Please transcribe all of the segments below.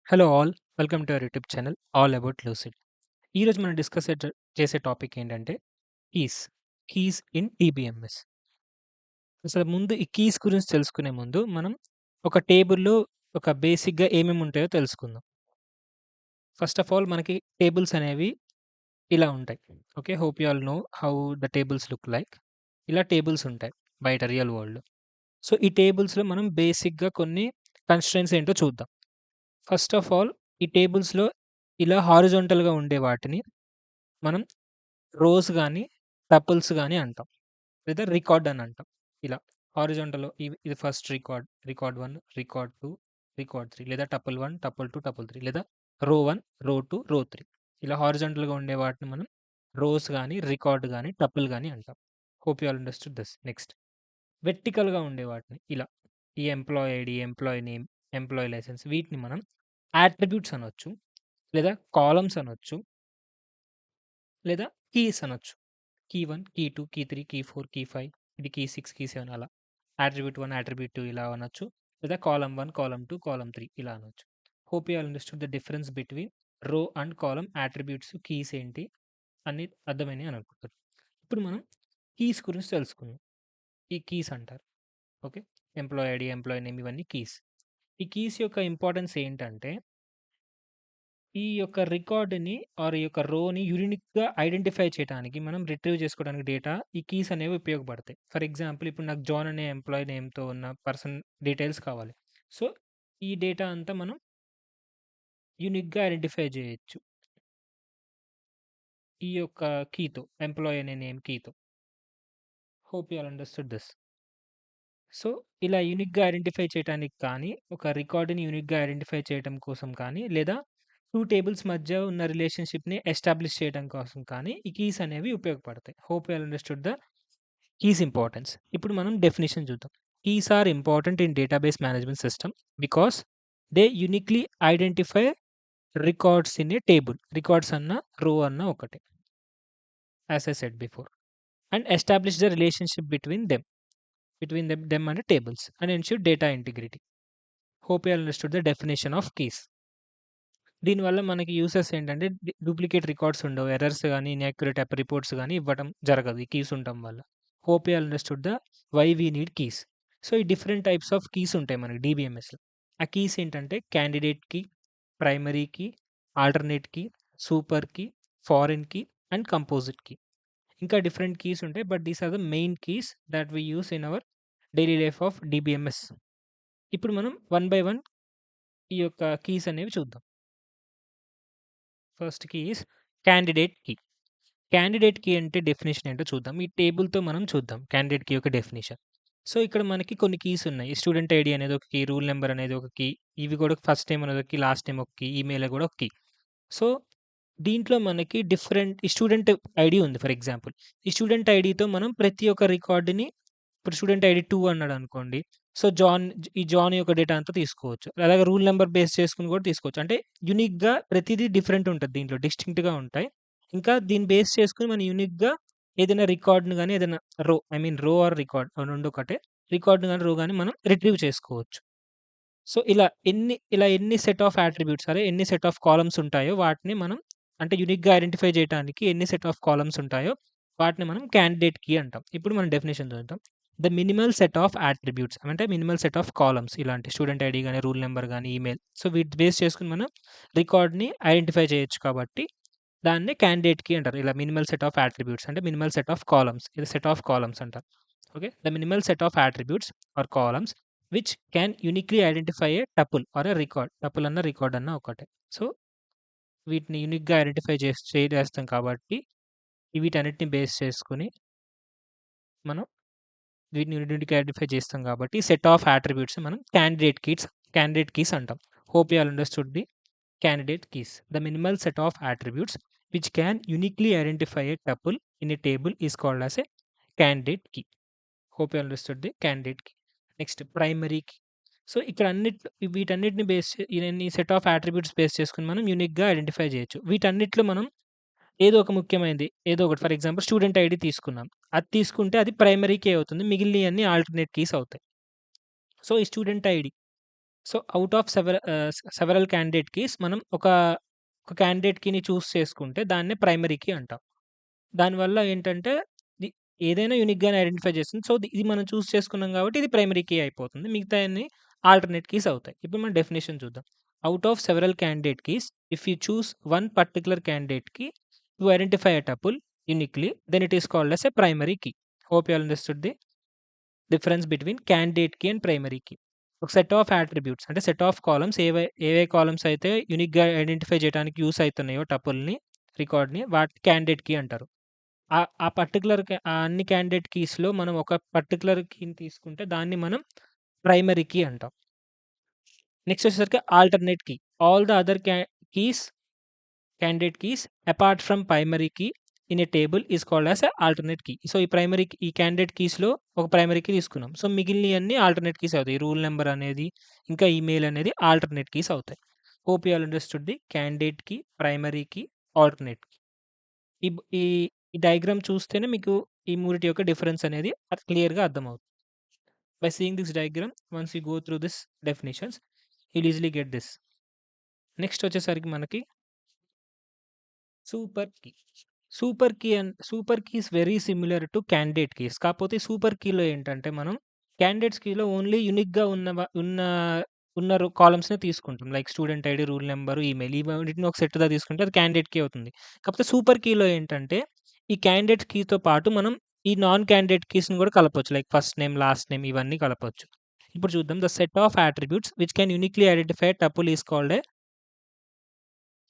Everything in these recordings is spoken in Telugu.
Hello all. Welcome to our YouTube channel all about lucid. ఈరోజు మనం చేసే టాపిక్ ఏంటంటే కీస్. Keys in DBMS. అసలు ముందు ఈ కీస్ గురించి తెలుసుకునే ముందు మనం ఒక టేబుల్‌లో ఒక బేసిక్‌గా ఏమేమి ఉంటాయో తెలుసుకుందాం. ఫస్ట్ ఆఫ్ ఆల్ మనకి టేబుల్స్ అనేవి ఇలా ఉంటాయి. Okay. Hope you all know how the tables look like. ఇలా టేబుల్స్ ఉంటాయి బయట రియల్ వరల్డ్‌లో. సో, ఈ టేబుల్స్‌లో మనం బేసిక్‌గా కొన్ని కన్‌స్ట్రెయింట్స్ ఏంటో చూద్దాం. ఫస్ట్ ఆఫ్ ఆల్ ఈ టేబుల్స్‌లో ఇలా హారిజాంటల్‌గా ఉండే వాటిని మనం రోస్ గాని, టపుల్స్ గాని అంటాం. లేదా రికార్డ్ అని అంటాం. ఇలా హారిజాంటల్‌లో ఇది first record, record 1, record 2, record 3 లేదా టపుల్ 1, టపుల్ 2, టపుల్ 3 లేదా రో 1, రో 2, రో 3 ఇలా హారిజాంటల్‌గా ఉండే వాటిని మనం రోస్ గాని, రికార్డ్ గాని, టపుల్ గాని అంటాం. Hope you all understood this. Next వెర్టికల్‌గా ఉండే వాటిని ఇలా ఈ employee ID, employee name, employee license వీటిని మనం అట్రిబ్యూట్స్ అనొచ్చు. లేదా కాలమ్స్ అనొచ్చు. లేదా కీస్ అనొచ్చు. Key 1, key 2, key 3, key 4, key 5 ఇది కీ 6, కీ 7 అలా. అట్రిబ్యూట్ 1, అట్రిబ్యూట్ 2 ఇలా అనొచ్చు. లేదా కాలమ్ 1, కాలమ్ 2, కాలమ్ 3 ఇలా అనొచ్చు. Hope you all understood the difference between రో అండ్ కాలమ్ అట్రిబ్యూట్స్, కీస్ ఏంటి అన్నీ అర్థమైనయి అని అనుకుంటాను. ఇప్పుడు మనం కీస్ గురించి తెలుసుకుందాం. ఈ కీస్ అంటారు. Okay. Employee ID, employee name ఇవన్నీ కీస్. ఈ కీస్ యొక్క ఇంపార్టెన్స్ ఏంటంటే ఈ యొక్క రికార్డ్‌ని ఈ యొక్క రోని యూనిక్‌గా ఐడెంటిఫై చేయటానికి మనం రిట్రీవ్ చేసుకోవడానికి డేటా ఈ కీస్ అనేవి ఉపయోగపడతాయి. ఫర్ ఎగ్జాంపుల్ ఇప్పుడు నాకు జాన్ అనే ఎంప్లాయీ నేమ్‌తో ఉన్న పర్సన్ డీటెయిల్స్ కావాలి. సో, ఈ డేటా అంతా మనం యూనిక్‌గా ఐడెంటిఫై చేయొచ్చు. ఈ యొక్క కీతో ఎంప్లాయీ అనే నేమ్ కీతో. Hope you all understood this. So, ఇలా యూనిక్‌గా ఐడెంటిఫై చేయటానికి కానీ, ఒక రికార్డ్‌ని యూనిక్‌గా ఐడెంటిఫై చేయటం కోసం కానీ, లేదా 2 టేబుల్స్ మధ్య ఉన్న రిలేషన్‌షిప్‌ని ఎస్టాబ్లిష్ చేయడం కోసం కానీ, ఈ కీస్ అనేవి ఉపయోగపడతాయి. Hope you all understood the keys importance. ఇప్పుడు మనం డెఫినిషన్ చూద్దాం. Keys are important in database management system because they uniquely identify records in a table. Records అన్నా, రో అన్నా ఒకటే. As I said before. And establish the relationship between them and tables and ensure data integrity. Hope you all understood the definition of keys. దీనివల్ల మనకి యూసెస్ ఏంటంటే డూప్లికేట్ రికార్డ్స్ ఉండవు. ఎర్రర్స్ గాని, ఇన్‌యాక్యురేట్ రిపోర్ట్స్ గాని ఇవ్వటం జరగదు ఈ కీస్ ఉండటం వల్ల. Hope you all understood the why we need keys. So, ఈ డిఫరెంట్ టైప్స్ ఆఫ్ కీస్ ఉంటాయి మనకి DBMSలో. ఆ కీస్ ఏంటంటే candidate key, primary key, alternate key, super key, foreign key and composite key. ఇంకా డిఫరెంట్ కీస్ ఉంటాయి. But these are the main keys that we use in our daily life of DBMS. ఇప్పుడు మనం వన్ బై వన్ ఈ యొక్క కీస్ అనేవి చూద్దాం. First key is candidate key. Candidate key అంటే డెఫినిషన్ ఏంటో చూద్దాం. ఈ టేబుల్‌తో మనం చూద్దాం క్యాండిడేట్ కీ యొక్క డెఫినిషన్. సో, ఇక్కడ మనకి కొన్ని కీస్ ఉన్నాయి. స్టూడెంట్ ఐడీ అనేది ఒక కీ, రూల్ నంబర్ అనేది ఒక కీ, ఇవి కూడా ఫస్ట్ నేమ్ అనేది ఒక కీ, లాస్ట్ నేమ్ ఒక కీ, ఈమెయిల్ కూడా ఒక కీ. సో, దీంట్లో మనకి డిఫరెంట్ ఈ స్టూడెంట్ ఐడీ ఉంది ఫర్ ఎగ్జాంపుల్. ఈ స్టూడెంట్ ఐడీతో మనం ప్రతి ఒక్క రికార్డ్‌ని ఇప్పుడు స్టూడెంట్ ఐడీ 2 అన్నాడనుకోండి. సో, ఈ జాన్ యొక్క డేటా అంతా తీసుకోవచ్చు. అలాగే రూల్ నంబర్ బేస్ చేసుకొని కూడా తీసుకోవచ్చు. అంటే యూనిక్‌గా ప్రతీదీ డిఫరెంట్ ఉంటది దీంట్లో. డిస్టింక్ట్‌గా ఉంటాయి. ఇంకా దీన్ని బేస్ చేసుకొని మనం యూనిక్‌గా ఏదైనా రికార్డ్‌ని గాని, ఏదైనా రో ఆర్ రికార్డ్ 2 ఒకటే. రికార్డ్‌ని గాని, రో గాని మనం రిట్రీవ్ చేసుకోవచ్చు. సో, ఇలా ఎన్ని సెట్ ఆఫ్ అట్రిబ్యూట్స్ ఎన్ని సెట్ ఆఫ్ కాలమ్స్ ఉంటాయో వాటిని మనం అంటే యూనిక్‌గా ఐడెంటిఫై చేయటానికి ఎన్ని సెట్ ఆఫ్ కాలమ్స్ ఉంటాయో వాటిని మనం క్యాండిడేట్ కీ అంటాం. ఇప్పుడు మనం డెఫినిషన్ చూద్దాం. The minimal set of attributes అంటే మినిమల్ సెట్ ఆఫ్ కాలమ్స్ ఇలాంటి స్టూడెంట్ ఐడీ గాని, రూల్ నంబర్ గాని, ఈమెయిల్. సో, వీటి బేస్ చేసుకొని మనం రికార్డ్‌ని ఐడెంటిఫై చేయొచ్చు కాబట్టి దాన్నే క్యాండిడేట్ కీ అంటారు. ఇలా మినిమల్ సెట్ ఆఫ్ అట్రిబ్యూట్స్ అంటే మినిమల్ సెట్ ఆఫ్ కాలమ్స్. ఇది సెట్ ఆఫ్ కాలమ్స్ అంటారు. Okay. The minimal set of attributes or columns which can uniquely identify a tuple or a record. Tuple అన్నా, రికార్డ్ అన్నా ఒకటే. సో, వీటిని యూనిక్‌గా ఐడెంటిఫై చేస్తాం కాబట్టి వీటన్నిటిని బేస్ చేసుకొని మనం వీటిని యూనిక్‌గా ఐడెంటిఫై చేస్తాం కాబట్టి సెట్ ఆఫ్ అట్రిబ్యూట్స్ మనం క్యాండిడేట్ కీస్ అంటాం. Hope you all understood the candidate keys. The minimal set of attributes which can uniquely identify a tuple in a table is called as a candidate key. Hope you understood the candidate key. Next, primary key. So, ఇక్కడ వీటన్నిటిని ఇన్ని సెట్ ఆఫ్ అట్రిబ్యూట్స్ బేస్ చేసుకొని మనం యూనిక్‌గా ఐడెంటిఫై చేయొచ్చు. వీటన్నిటిలో మనం ఏదో ఒక ముఖ్యమైనది ఏదో ఒకటి ఫర్ ఎగ్జాంపుల్ స్టూడెంట్ ఐడీ తీసుకున్నాం. అది తీసుకుంటే అది ప్రైమరీ కీ అవుతుంది. మిగిలినయన్నీ ఆల్టర్‌నేట్ కీస్ అవుతాయి. సో, ఈ student ID so, out of several candidate keys మనం ఒక క్యాండిడేట్ కీని చూజ్ చేసుకుంటే దాన్నే ప్రైమరీ కీ అంటాం. దానివల్ల ఏంటంటే ది ఏదైనా యూనిక్‌గానే ఐడెంటిఫై చేస్తుంది. సో, ఇది మనం చూజ్ చేసుకున్నాం కాబట్టి ఇది ప్రైమరీ కీ అయిపోతుంది. మిగతాయన్ని ఆల్టర్‌నేట్ కీస్ అవుతాయి. ఇప్పుడు మనం డెఫినిషన్ చూద్దాం. Out of several candidate keys, if you choose one particular candidate key to identify a tuple uniquely, then it is called as a primary key. Hope you all understood the difference between candidate key and primary key. ఒక సెట్ ఆఫ్ అట్రిబ్యూట్స్ అంటే సెట్ ఆఫ్ కాలమ్స్ ఏవే కాలమ్స్ అయితే యూనిక్‌గా ఐడెంటిఫై చేయడానికి యూజ్ అయితున్నాయో టపుల్‌ని, రికార్డ్‌ని వాటిని క్యాండిడేట్ కీ అంటారు. ఆ పర్టిక్యులర్ అన్ని క్యాండిడేట్ కీస్‌లో మనం ఒక పర్టిక్యులర్ కీని తీసుకుంటే దాన్ని మనం ప్రైమరీ కీ అంటాం. నెక్స్ట్ వచ్చేసరికి alternate key. All the other keys candidate keys apart from primary key in a table is called as a alternate key. So, ఈ క్యాండిడేట్ కీస్‌లో ఒక ప్రైమరీ కీ తీసుకున్నాం. సో, మిగిలినయన్నీ ఆల్టర్‌నేట్ కీస్ అవుతాయి. రూల్ నంబర్ అనేది, ఇంకా ఈమెయిల్ అనేది ఆల్టర్‌నేట్ కీస్ అవుతాయి. Hope you all understood the candidate key, primary key, alternate key. ఈ బ్ ఈ ఈ డయాగ్రామ్ చూస్తేనే మీకు ఈ మూడిటి యొక్క డిఫరెన్స్ అనేది క్లియర్‌గా అర్థమవుతుంది. By seeing this diagram once you go through this definitions you'll easily get this. Next వచ్చేసరికి మనకి super key. Super key is very similar to candidate keys. కాకపోతే సూపర్ కీలో ఏంటంటే మనం క్యాండిడేట్స్ కీలో ఓన్లీ యూనిక్‌గా ఉన్న కాలమ్స్‌నే తీసుకుంటాం. Like student ID, roll number, email ఈ వీటిని ఒక సెట్‌గా తీసుకుంటే అది క్యాండిడేట్ కీ అవుతుంది. కాకపోతే సూపర్ కీలో ఏంటంటే ఈ క్యాండిడేట్ కీతో పాటు మనం ఈ నాన్ క్యాండిడేట్ కీస్‌ని కూడా కలపొచ్చు. Like first name, last name ఇవన్నీ కలపొచ్చు. ఇప్పుడు చూద్దాం. The set of attributes which can uniquely identify tuple is called a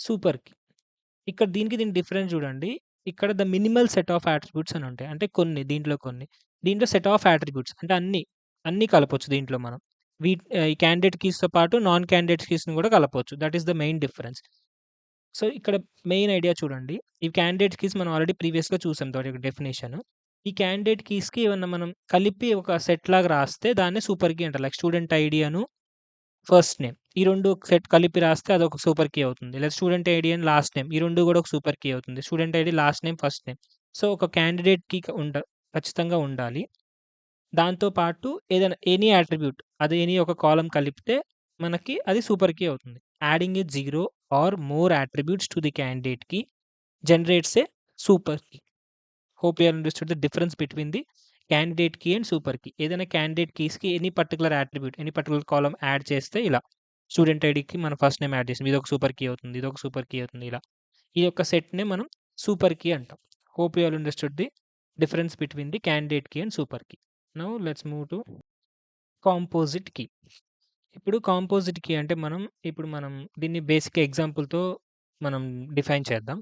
super key. ఇక్కడ దీనికి డిఫరెన్స్ చూడండి. ఇక్కడ the minimal set of attributes అని ఉంటాయి. అంటే దీంట్లో కొన్ని. దీంట్లో సెట్ ఆఫ్ అట్రిబ్యూట్స్ అంటే అన్నీ కలపొచ్చు దీంట్లో మనం. ఈ క్యాండిడేట్ కీస్‌తో పాటు నాన్ క్యాండిడేట్ కీస్‌ని కూడా కలపొచ్చు. That is the main difference. So, ఇక్కడ మెయిన్ ఐడియా చూడండి. ఈ క్యాండిడేట్ కీస్ మనం ఆల్రెడీ ప్రీవియస్‌గా చూసాం వాటి యొక్క డెఫినిషన్. ఈ క్యాండిడేట్ కీస్‌కి ఏమన్నా మనం కలిపి ఒక సెట్ లాగా రాస్తే దాన్నే సూపర్ కీ అంటారు. Like student ID first name. ఈ 2 సెట్ కలిపి రాస్తే అదొక సూపర్ కీ అవుతుంది. లేదా student ID and last name. ఈ 2 కూడా ఒక సూపర్ కీ అవుతుంది. Student ID, last name, first name. So, ఒక క్యాండిడేట్ కీ ఖచ్చితంగా ఉండాలి. దాంతో పాటు ఏదైనా ఎనీ అట్రిబ్యూట్ ఒక కాలమ్ కలిపితే మనకి అది సూపర్ కీ అవుతుంది. Adding a 0 or more attributes to the candidate key generates a super key. Hope you understood the difference between the candidate key and super key. ఏదైనా క్యాండిడేట్ కీస్‌కి any particular attribute, any particular column add చేస్తే ఇలా. స్టూడెంట్ ఐడీకి మన ఫస్ట్ నేమ్ యాడ్ చేసాం. ఇదొక సూపర్ కీ అవుతుంది. ఇదొక సూపర్ కీ అవుతుంది ఇలా. ఈ యొక్క సెట్‌నే మనం సూపర్ కీ అంటాం. Hope you all understood the difference between the candidate key and super key. Now let's move to composite key. ఇప్పుడు కాంపోజిట్ కీ అంటే ఇప్పుడు మనం దీన్ని బేసిక్ ఎగ్జాంపుల్‌తో మనం డిఫైన్ చేద్దాం.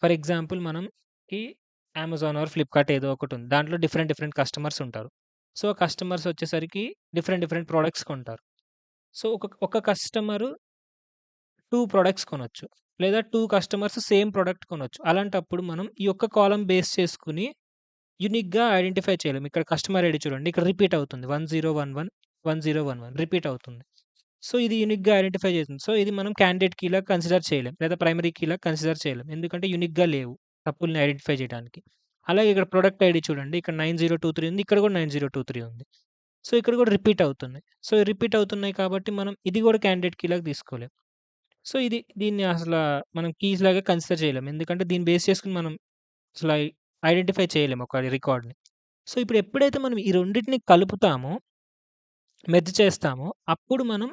ఫర్ ఎగ్జాంపుల్ మనకి అమెజాన్ ఆర్ ఫ్లిప్‌కార్ట్ ఏదో ఒకటుంది. దాంట్లో డిఫరెంట్ కస్టమర్స్ ఉంటారు. సో, కస్టమర్స్ వచ్చేసరికి డిఫరెంట్ ప్రొడక్ట్స్ కొంటారు. సో, ఒక కస్టమరు 2 ప్రొడక్ట్స్ కొనొచ్చు. లేదా 2 కస్టమర్స్ సేమ్ ప్రొడక్ట్ కొనొచ్చు. అలాంటప్పుడు మనం ఈ ఒక్క కాలమ్ బేస్ చేసుకొని యూనిక్‌గా ఐడెంటిఫై చేయలేం. ఇక్కడ కస్టమర్ ఐడీ చూడండి. ఇక్కడ రిపీట్ అవుతుంది. 1011, 1011 రిపీట్ అవుతుంది. సో, ఇది యూనిక్‌గా ఐడెంటిఫై చేస్తుంది. సో, ఇది మనం క్యాండిడేట్ కీలాగా కన్సిడర్ చేయలేం. లేదా ప్రైమరీ కీలాగా కన్సిడర్ చేయలేం. ఎందుకంటే యూనిక్‌గా లేవు. టపుల్‌ని ఐడెంటిఫై చేయడానికి. అలాగే ఇక్కడ ప్రొడక్ట్ ఐడీ చూడండి. ఇక్కడ 9023 ఉంది. ఇక్కడ కూడా 9023 ఉంది. సో, ఇక్కడ కూడా రిపీట్ అవుతుంది. సో, రిపీట్ అవుతున్నాయి కాబట్టి మనం ఇది కూడా క్యాండిడేట్ కీలాగా తీసుకోలేం. సో, దీన్ని మనం కీస్ లాగా కన్సిడర్ చేయలేం. ఎందుకంటే దీన్ని బేస్ చేసుకొని మనం అసల ఐడెంటిఫై చేయలేం ఒక రికార్డ్‌ని. సో, ఇప్పుడు ఎప్పుడైతే మనం ఈ రెండిటిని కలుపుతామో, మెర్జ్ చేస్తామో అప్పుడు మనం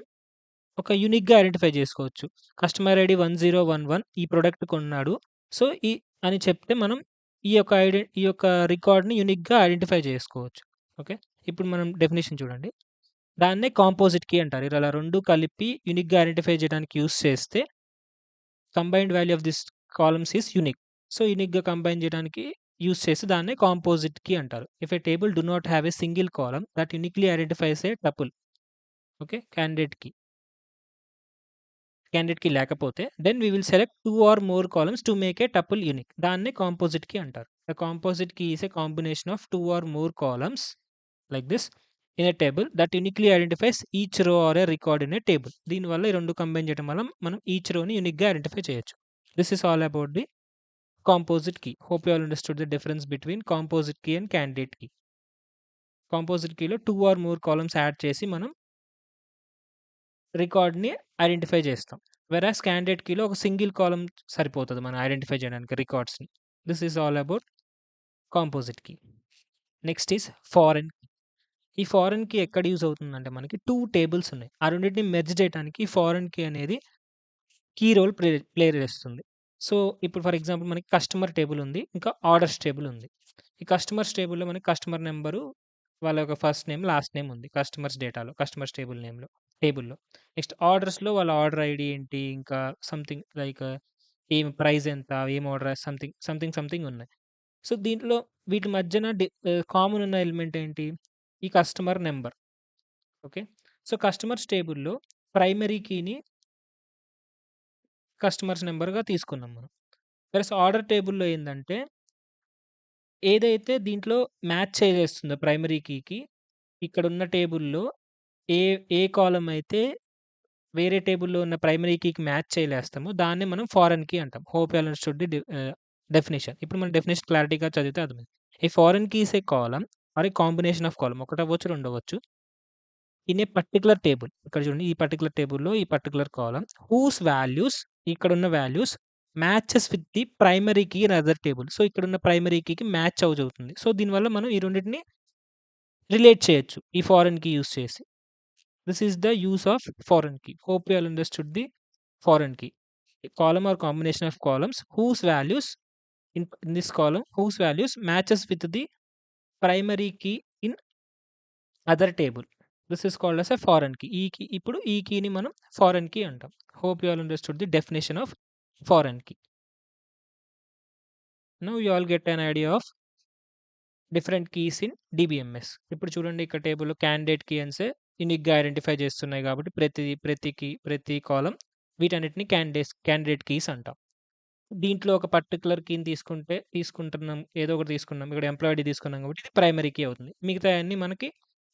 ఒక యూనిక్‌గా ఐడెంటిఫై జేసుకోవచ్చు. కస్టమర్ ఐడీ 1011 ఈ ప్రొడక్ట్ కొన్నాడు. సో, అని చెప్తే మనం ఈ యొక్క రికార్డ్‌ని యూనిక్‌గా ఐడెంటిఫై చేసుకోవచ్చు. ఓకే. ఇప్పుడు మనం డెఫినిషన్ చూడండి. దాన్నే కాంపోజిట్ కీ అంటారు. ఇలా 2 కలిపి యూనిక్‌గా ఐడెంటిఫై చేయడానికి యూజ్ చేస్తే combined value of this columns is unique. So, యూనిక్‌గా కంబైన్ చేయడానికి యూజ్ చేసి దాన్నే కాంపోజిట్ కీ అంటారు. If a table do not have a single column that uniquely identifies a tuple. Okay. Candidate key లేకపోతే then we will select 2 or more columns to make a tuple unique. దాన్నే కాంపోజిట్ కీ అంటారు. The composite key is a combination of 2 or more columns like this in a table that uniquely identifies each row are a record in a table. దీనివల్ల ఈ 2 కంబైన్ చేయడం వల్ల మనం ఈచ్ రోని యూనిక్‌గా ఐడెంటిఫై చేయొచ్చు. This is all about the composite key. Hope you all understood the difference between composite key and candidate key. Composite కీలో 2 ఆర్ మోర్ కాలమ్స్ యాడ్ చేసి మనం రికార్డ్‌ని ఐడెంటిఫై చేస్తాం. వెరాస్ క్యాండిడేట్ కీలో ఒక సింగిల్ కాలమ్ సరిపోతది మనం ఐడెంటిఫై చేయడానికి రికార్డ్స్‌ని. This is all about composite key. Next is foreign. ఈ ఫారెన్ కీ ఎక్కడ యూజ్ అవుతుందంటే మనకి 2 టేబుల్స్ ఉన్నాయి. ఆ రెండిటిని మెర్జ్ చేయడానికి ఫారెన్ కీ అనేది కీ రోల్ ప్లే చేస్తుంది. సో, ఇప్పుడు ఫర్ ఎగ్జాంపుల్ మనకి కస్టమర్ టేబుల్ ఉంది. ఇంకా ఆర్డర్స్ టేబుల్ ఉంది. ఈ కస్టమర్స్ టేబుల్‌లో మనకి కస్టమర్ నంబరు, వాళ్ళ యొక్క ఫస్ట్ నేమ్, లాస్ట్ నేమ్ ఉంది. కస్టమర్స్ డేటాలో, కస్టమర్స్ టేబుల్‌లో. నెక్స్ట్ ఆర్డర్స్‌లో వాళ్ళ ఆర్డర్ ఐడీ ఏంటి, ఇంకా సంథింగ్ లైక్ ఏం ప్రైస్ ఎంత, ఏం ఆర్డర్ సంథింగ్ ఉన్నాయి. సో, దీంట్లో వీటి మధ్యన కామన్ ఉన్న ఎలిమెంట్ ఏంటి? ఈ customer number. Okay. So, customers టేబుల్‌లో ప్రైమరీ కీని కస్టమర్స్ నంబర్‌గా తీసుకున్నాం మనం. ప్లస్ ఆర్డర్ టేబుల్‌లో ఏందంటే, ఏదైతే దీంట్లో మ్యాచ్ చేసేస్తుందో ప్రైమరీ కీకి, ఇక్కడున్న టేబుల్‌లో ఏ ఏ కాలమ్ అయితే వేరే టేబుల్‌లో ఉన్న ప్రైమరీ కీకి మ్యాచ్ చేయలేస్తామో దాన్నే మనం ఫారెన్ కీ అంటాం. Hope you all understood definition. ఇప్పుడు మనం డెఫినిషన్ క్లారిటీగా చదివితే అర్థమైంది. A foreign key is a column or a combination of column. ఒకటవ్వచ్చు, రెండవ్వచ్చు. In a particular table. ఇక్కడ చూడండి, ఈ పర్టిక్యులర్ టేబుల్‌లో ఈ పర్టిక్యులర్ కాలమ్ హూస్ వాల్యూస్, ఇక్కడున్న values matches with the primary key in other table. So, ఇక్కడున్న ప్రైమరీ కీకి మ్యాచ్ అవుతుంది. సో, దీనివల్ల మనం ఈ రెండిటిని రిలేట్ చేయొచ్చు ఈ ఫారెన్ కీ యూజ్ చేసి. This is the use of foreign key. Hope you all understood the foreign key. Column or combination of columns whose values in this column whose values matches with the primary key in other table. This is called as a foreign key. ఇప్పుడు ఈ కీని మనం ఫారెన్ కీ అంటాం. Hope you all understood the definition of foreign key. Now you all get an idea of different keys in DBMS. ఇప్పుడు చూడండి, ఇక్కడ టేబుల్‌లో క్యాండిడేట్ కీ అన్సే యూనిక్‌గా ఐడెంటిఫై చేస్తున్నాయి కాబట్టి ప్రతి కాలమ్ వీటన్నిటిని క్యాండిడేట్ కీస్ అంటాం. దీంట్లో ఒక పర్టిక్యులర్ కీని తీసుకుంటున్నాం. ఏదో ఒకటి తీసుకున్నాం. ఇక్కడ ఎంప్లాయీ ఐడీ తీసుకున్నాం కాబట్టి ఇది ప్రైమరీ కీ అవుతుంది. మిగతాయన్నీ మనకి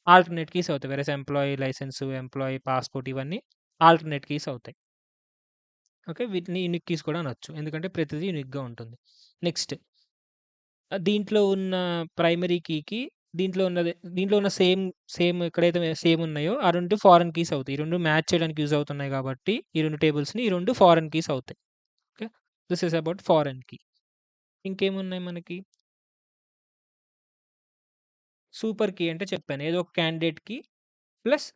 ఆల్టర్‌నేట్ కీస్ అవుతాయి. Whereas employee licence, employee passport ఇవన్నీ ఆల్టర్‌నేట్ కీస్ అవుతాయి. ఓకే. వీటిని యూనిక్ కీస్ కూడా అనొచ్చు. ఎందుకంటే ప్రతిది యూనిక్‌గా ఉంటుంది. నెక్స్ట్ దీంట్లో ఉన్న ప్రైమరీ కీకి దీంట్లో ఉన్న సేమ్ ఎక్కడైతే సేమ్ ఉన్నాయో ఆ 2 ఫారెన్ కీస్ అవుతాయి. ఈ 2 మ్యాచ్ చేయడానికి యూజ్ అవుతున్నాయి కాబట్టి ఈ 2 టేబుల్స్‌ని ఈ 2 ఫారెన్ కీస్ అవుతాయి. Okay. This is about foreign key. ఇంకేమున్నాయి మనకి? సూపర్ కీ అంటే చెప్పాను. ఏదో ఒక క్యాండిడేట్‌కి ప్లస్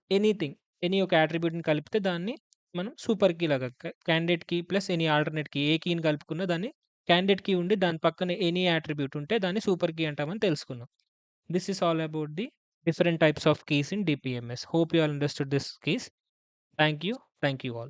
ఎనీ ఒక అట్రిబ్యూట్‌ని కలిపితే దాన్ని మనం సూపర్ కీ లాగా candidate key plus any alternate key ఏ కీని కలుపుకున్నా దాన్ని క్యాండిడేట్ కీ ఉండి దాని పక్కన ఎనీ అట్రిబ్యూట్ ఉంటే దాన్ని సూపర్ కీ అంటామని తెలుసుకున్నాం. This is all about the different types of keys in DBMS. Hope you all understood this keys. Thank you. Thank you all.